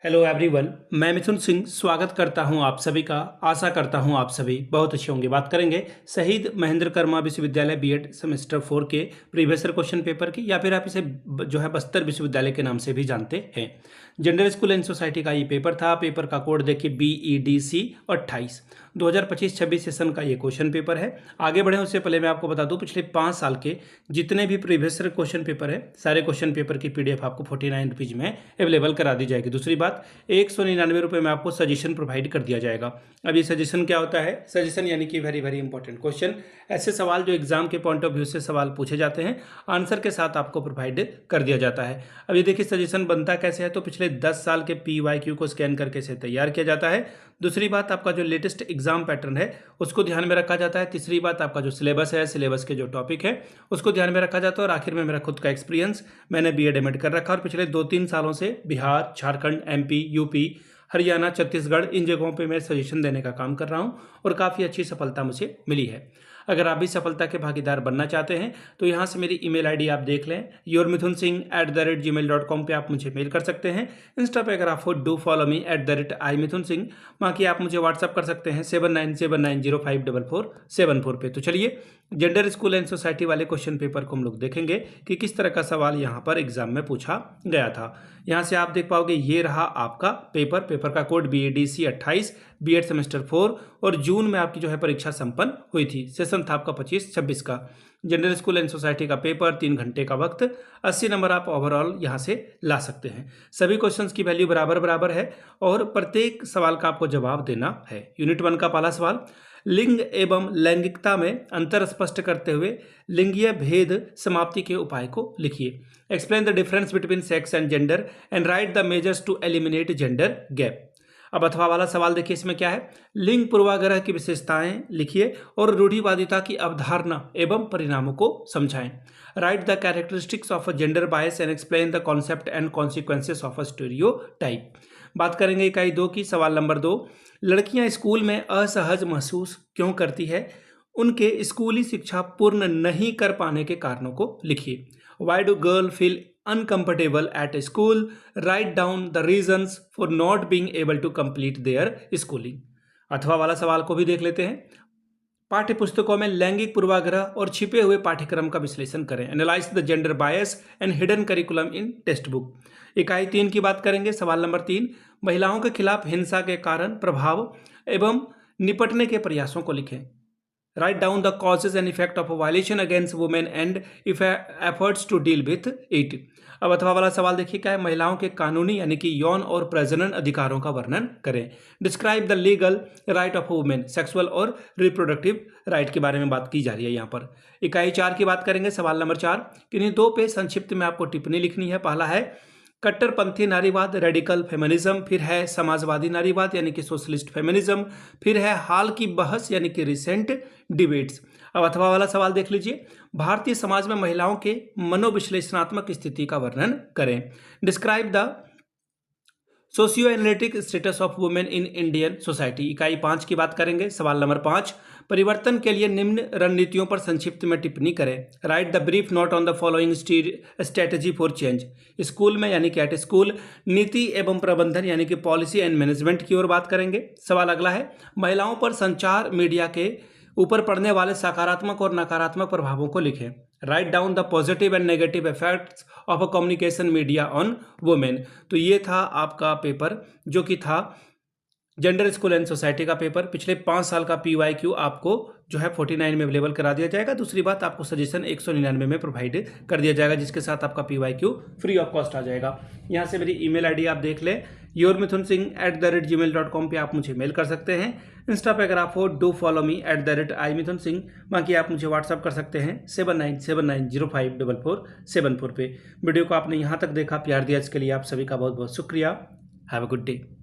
Hello everyone, मैं मिथुन सिंह स्वागत करता हूं आप सभी का। आशा करता हूं आप सभी बहुत अच्छे होंगे। बात करेंगे शहीद महेंद्र कर्मा विश्वविद्यालय बीएड सेमेस्टर 4 के प्रीवियस ईयर क्वेश्चन पेपर की, या फिर आप इसे जो है बस्तर विश्वविद्यालय के नाम से भी जानते हैं। जनरल स्कूल एंड सोसाइटी का ये पेपर था। पेपर का कोड देखिए BEDC 28 2025-26 सेशन का ये क्वेश्चन पेपर है। आगे बढ़े उससे पहले मैं आपको बता दूं, पिछले 5 साल के जितने भी प्रीवियस ईयर क्वेश्चन पेपर है, सारे क्वेश्चन पेपर की PDF आपको 49 रुपीज़ में अवेलेबल करा दी जाएगी। दूसरी बात, 199 रुपये में आपको सजेशन प्रोवाइड कर दिया जाएगा। अब ये सजेशन क्या होता है? सजेशन यानी कि वेरी वेरी इंपॉर्टेंट क्वेश्चन, ऐसे सवाल जो एग्जाम के पॉइंट ऑफ व्यू से सवाल पूछे जाते हैं, आंसर के साथ आपको प्रोवाइड कर दिया जाता है। अब ये देखिए सजेशन बनता कैसे है, तो पिछले 10 साल के PYQ को स्कैन करके इसे तैयार किया जाता है। दूसरी बात, आपका जो लेटेस्ट एग्जाम पैटर्न है उसको ध्यान में रखा जाता है। तीसरी बात, आपका जो सिलेबस है, सिलेबस के जो टॉपिक है उसको ध्यान में रखा जाता है। और आखिर में मेरा खुद का एक्सपीरियंस, मैंने BEd MAd कर रखा है और पिछले 2-3 सालों से बिहार, झारखंड, MP, UP, हरियाणा, छत्तीसगढ़, इन जगहों पे मैं सजेशन देने का काम कर रहा हूं और काफ़ी अच्छी सफलता मुझे मिली है। अगर आप भी सफलता के भागीदार बनना चाहते हैं तो यहाँ से मेरी email ID आप देख लें, yourmithunSingh@gmail.com पे आप मुझे मेल कर सकते हैं। इंस्टा पे अगर आप हो डू फॉलो मी @imithunSingh। बाकी आप मुझे व्हाट्सअप कर सकते हैं 7979054474 पे। तो चलिए जेंडर स्कूल एंड सोसाइटी वाले क्वेश्चन पेपर को हम लोग देखेंगे कि किस तरह का सवाल यहाँ पर एग्जाम में पूछा गया था। यहाँ से आप देख पाओगे, ये रहा आपका पेपर का कोड BEDC 28 BEd सेमेस्टर 4, और जून में आपकी जो है परीक्षा संपन्न हुई थी। सेशन था आपका 25-26 का। जनरल स्कूल एंड सोसाइटी का पेपर, 3 घंटे का वक्त, 80 नंबर आप ओवरऑल यहाँ से ला सकते हैं। सभी क्वेश्चंस की वैल्यू बराबर है और प्रत्येक सवाल का आपको जवाब देना है। यूनिट 1 का पहला सवाल, लिंग एवं लैंगिकता में अंतर स्पष्ट करते हुए लिंगीय भेद समाप्ति के उपाय को लिखिए। Explain the difference between sex and gender and write the measures to eliminate gender gap. अब अथवा वाला सवाल देखिए, इसमें क्या है? लिंग पूर्वाग्रह की विशेषताएं लिखिए और रूढ़िवादिता की अवधारणा एवं परिणामों को समझाएं। Right the characteristics of a gender bias and explain the concept and consequences of a stereotype. बात करेंगे इकाई 2 की। सवाल नंबर 2, लड़कियां स्कूल में असहज महसूस क्यों करती है? उनके स्कूली शिक्षा पूर्ण नहीं कर पाने के कारणों को लिखिए। Why do girl feel uncomfortable at school? Write down the reasons for not being able to complete their schooling। अथवा वाला सवाल को भी देख लेते हैं। पाठ्य पुस्तकों में लैंगिक पूर्वाग्रह और छिपे हुए पाठ्यक्रम का विश्लेषण करें। Analyse the gender bias and hidden curriculum in text book. इकाई 3 की बात करेंगे। सवाल नंबर 3, महिलाओं के खिलाफ हिंसा के कारण, प्रभाव एवं निपटने के प्रयासों को लिखें। Write down the causes and effect of a violation against women and if efforts to deal with it। अब अथवा वाला सवाल देखिए क्या है? महिलाओं के कानूनी यानी कि यौन और प्रजनन अधिकारों का वर्णन करें। Describe the legal right of women, sexual और रिप्रोडक्टिव राइट के बारे में बात की जा रही है यहाँ पर। इकाई 4 की बात करेंगे। सवाल नंबर 4, किन्हीं 2 पे संक्षिप्त में आपको टिप्पणी लिखनी है। पहला है कट्टरपंथी नारीवाद, रेडिकल फेमिनिज्म, फिर है समाजवादी नारीवाद यानी कि सोशलिस्ट फेमिनिज्म, फिर है हाल की बहस यानी कि रिसेंट डिबेट्स। अब अथवा वाला सवाल देख लीजिए, भारतीय समाज में महिलाओं के मनोविश्लेषणात्मक स्थिति का वर्णन करें। Describe the socio analytic status of women in Indian society. इकाई 5 की बात करेंगे। सवाल नंबर 5, परिवर्तन के लिए निम्न रणनीतियों पर संक्षिप्त में टिप्पणी करें। Right the brief note on the following strategy for change. School में यानी कि एट स्कूल, नीति एवं प्रबंधन यानी कि पॉलिसी एंड मैनेजमेंट की ओर बात करेंगे। सवाल अगला है, महिलाओं पर संचार मीडिया के ऊपर पड़ने वाले सकारात्मक और नकारात्मक प्रभावों को लिखें। Write down the positive and negative effects of a communication media on women. तो ये था आपका पेपर, जो कि था जेंडर स्कूल एंड सोसाइटी का पेपर। पिछले 5 साल का PYQ आपको जो है 49 में अवेलेबल करा दिया जाएगा। दूसरी बात, आपको सजेशन 199 में प्रोवाइड कर दिया जाएगा, जिसके साथ आपका PYQ फ्री ऑफ कॉस्ट आ जाएगा। यहाँ से मेरी email ID आप देख लें, yourmithunSingh@gmail.com पे आप मुझे मेल कर सकते हैं। इंस्टा पे अगर आप हो डू फॉलो मी @imithunSingh। बाकी आप मुझे व्हाट्सअप कर सकते हैं 7979054474 पे। वीडियो को आपने यहाँ तक देखा, प्यार दिया, इसके लिए आप सभी का बहुत बहुत शुक्रिया। Have a good day.